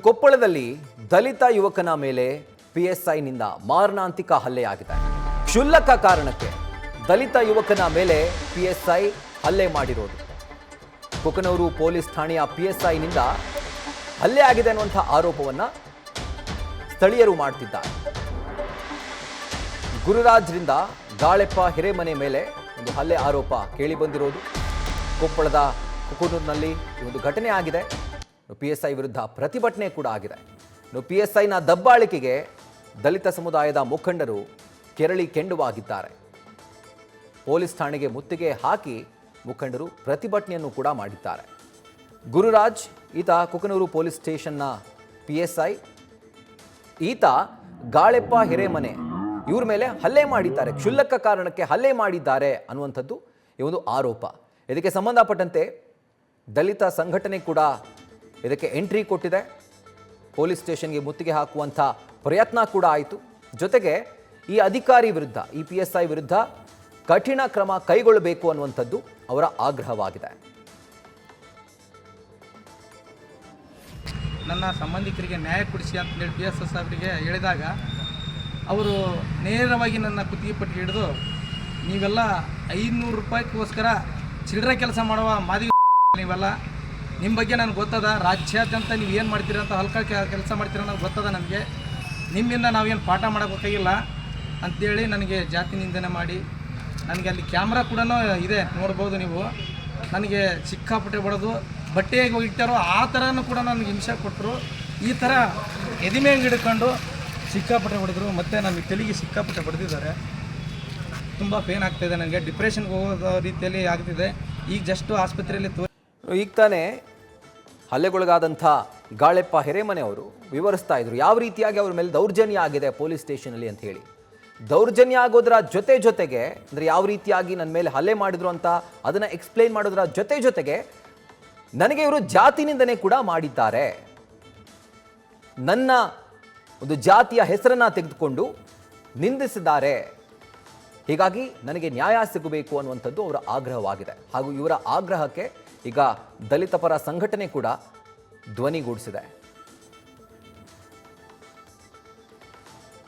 ಕೊಪ್ಪಳದಲ್ಲಿ ದಲಿತ ಯುವಕನ ಮೇಲೆ ಪಿಎಸ್ಐನಿಂದ ಮಾರಣಾಂತಿಕ ಹಲ್ಲೆಯಾಗಿದೆ. ಕ್ಷುಲ್ಲಕ ಕಾರಣಕ್ಕೆ ದಲಿತ ಯುವಕನ ಮೇಲೆ ಪಿಎಸ್ಐ ಹಲ್ಲೆ ಮಾಡಿರೋದು. ಕುಕನೂರು ಪೊಲೀಸ್ ಠಾಣೆಯ ಪಿಎಸ್ಐನಿಂದ ಹಲ್ಲೆ ಆಗಿದೆ ಅನ್ನುವಂಥ ಆರೋಪವನ್ನ ಸ್ಥಳೀಯರು ಮಾಡ್ತಿದ್ದಾರೆ. ಗುರುರಾಜ್ರಿಂದ ಗಾಳೆಪ್ಪ ಹಿರೇಮನೆ ಮೇಲೆ ಒಂದು ಹಲ್ಲೆ ಆರೋಪ ಕೇಳಿ ಬಂದಿರೋದು. ಕೊಪ್ಪಳದ ಕುಕನೂರಿನಲ್ಲಿ ಒಂದು ಘಟನೆ ಆಗಿದೆ. ಪಿಎಸ್ಐ ವಿರುದ್ಧ ಪ್ರತಿಭಟನೆ ಕೂಡ ಆಗಿದೆ. ಪಿಎಸ್ಐನ ದಬ್ಬಾಳಿಕೆಗೆ ದಲಿತ ಸಮುದಾಯದ ಮುಖಂಡರು ಕೆಂಡುವಾಗಿದ್ದಾರೆ. ಪೊಲೀಸ್ ಠಾಣೆಗೆ ಮುತ್ತಿಗೆ ಹಾಕಿ ಮುಖಂಡರು ಪ್ರತಿಭಟನೆಯನ್ನು ಕೂಡ ಮಾಡಿದ್ದಾರೆ. ಗುರುರಾಜ್ ಈತ ಕುಕನೂರು ಪೊಲೀಸ್ ಸ್ಟೇಷನ್ನ ಪಿಎಸ್ಐ. ಈತ ಗಾಳೆಪ್ಪ ಹಿರೇಮನೆ ಇವ್ರ ಮೇಲೆ ಹಲ್ಲೆ ಮಾಡಿದ್ದಾರೆ. ಕ್ಷುಲ್ಲಕ ಕಾರಣಕ್ಕೆ ಹಲ್ಲೆ ಮಾಡಿದ್ದಾರೆ ಅನ್ನುವಂಥದ್ದು ಈ ಒಂದು ಆರೋಪ. ಇದಕ್ಕೆ ಸಂಬಂಧಪಟ್ಟಂತೆ ದಲಿತ ಸಂಘಟನೆ ಕೂಡ ಇದಕ್ಕೆ ಎಂಟ್ರಿ ಕೊಟ್ಟಿದೆ. ಪೊಲೀಸ್ ಸ್ಟೇಷನ್ಗೆ ಮುತ್ತಿಗೆ ಹಾಕುವಂಥ ಪ್ರಯತ್ನ ಕೂಡ ಆಯಿತು. ಜೊತೆಗೆ ಈ ಅಧಿಕಾರಿ ವಿರುದ್ಧ, ಈ ಪಿಎಸ್ಐ ವಿರುದ್ಧ ಕಠಿಣ ಕ್ರಮ ಕೈಗೊಳ್ಳಬೇಕು ಅನ್ನುವಂಥದ್ದು ಅವರ ಆಗ್ರಹವಾಗಿದೆ. ನನ್ನ ಸಂಬಂಧಿಕರಿಗೆ ನ್ಯಾಯ ಕೊಡಿಸಿ ಅಂತೇಳಿ PSI ಸಾಹೇಬರಿಗೆ ಹೇಳಿದಾಗ ಅವರು ನೇರವಾಗಿ ನನ್ನ ಕುತ್ತಿಗೆ ಪಟ್ಟಿ ಹಿಡಿದು, ನೀವೆಲ್ಲ 500 ರೂಪಾಯಿಗೋಸ್ಕರ ಚಿಲ್ಲರೆ ಕೆಲಸ ಮಾಡುವ ಮಾದಿಗ ನೀವೆಲ್ಲ, ನಿಮ್ಮ ಬಗ್ಗೆ ನನಗೆ ಗೊತ್ತದ. ರಾಜ್ಯಾದ್ಯಂತ ನೀವು ಏನು ಮಾಡ್ತೀರ ಅಂತ ಹಲ್ಕ ಕೆಲಸ ಮಾಡ್ತೀರ ನನಗೆ ಗೊತ್ತದ. ನನಗೆ ನಿಮ್ಮಿಂದ ನಾವೇನು ಪಾಠ ಮಾಡೋಕ್ಕಾಗಿಲ್ಲ ಅಂಥೇಳಿ ನನಗೆ ಜಾತಿ ನಿಂದನೆ ಮಾಡಿ, ನನಗೆ ಅಲ್ಲಿ ಕ್ಯಾಮ್ರಾ ಕೂಡ ಇದೆ, ನೋಡ್ಬೋದು ನೀವು. ನನಗೆ ಸಿಕ್ಕಾಪಟ್ಟೆ ಬಡೋದು, ಬಟ್ಟೆಗೆ ಹೋಗಿರ್ತಾರೋ ಆ ಥರನೂ ಕೂಡ ನನಗೆ ಹಿಂಸೆ ಕೊಟ್ಟರು. ಈ ಥರ ಎದಿಮೆಂಗೆ ಹಿಡ್ಕೊಂಡು ಸಿಕ್ಕಾಪಟ್ಟೆ ಹೊಡೆದ್ರು. ಮತ್ತು ನನಗೆ ತೆಲಿಗೆ ಸಿಕ್ಕಾಪಟ್ಟೆ ಬಡ್ದಿದ್ದಾರೆ. ತುಂಬ ಪೇನ್ ಆಗ್ತಾಯಿದೆ ನನಗೆ. ಡಿಪ್ರೆಷನ್ಗೆ ಹೋಗೋ ರೀತಿಯಲ್ಲಿ ಆಗ್ತಿದೆ. ಈಗ ಜಸ್ಟು ಆಸ್ಪತ್ರೆಯಲ್ಲಿ ಈಗ ತಾನೇ ಹಲ್ಲೆಗೊಳಗಾದಂಥ ಗಾಳೆಪ್ಪ ಹಿರೇಮನೆ ಅವರು ವಿವರಿಸ್ತಾ ಇದ್ರು ಯಾವ ರೀತಿಯಾಗಿ ಅವ್ರ ಮೇಲೆ ದೌರ್ಜನ್ಯ ಆಗಿದೆ ಪೊಲೀಸ್ ಸ್ಟೇಷನಲ್ಲಿ ಅಂತ ಹೇಳಿ. ದೌರ್ಜನ್ಯ ಆಗೋದ್ರ ಜೊತೆಗೆ ಅಂದರೆ ಯಾವ ರೀತಿಯಾಗಿ ನನ್ನ ಮೇಲೆ ಹಲ್ಲೆ ಮಾಡಿದ್ರು ಅಂತ ಅದನ್ನು ಎಕ್ಸ್ಪ್ಲೈನ್ ಮಾಡೋದ್ರ ಜೊತೆಗೆ ನನಗೆ ಇವರು ಜಾತಿ ನಿಂದನೆ ಕೂಡ ಮಾಡಿದ್ದಾರೆ. ನನ್ನ ಒಂದು ಜಾತಿಯ ಹೆಸರನ್ನ ತೆಗೆದುಕೊಂಡು ನಿಂದಿಸಿದ್ದಾರೆ. ಹೀಗಾಗಿ ನನಗೆ ನ್ಯಾಯ ಸಿಗಬೇಕು ಅನ್ನುವಂಥದ್ದು ಅವರ ಆಗ್ರಹವಾಗಿದೆ. ಹಾಗೂ ಇವರ ಆಗ್ರಹಕ್ಕೆ ಈಗ ದಲಿತ ಪರ ಸಂಘಟನೆ ಕೂಡ ಧ್ವನಿಗೂಡಿಸಿದೆ.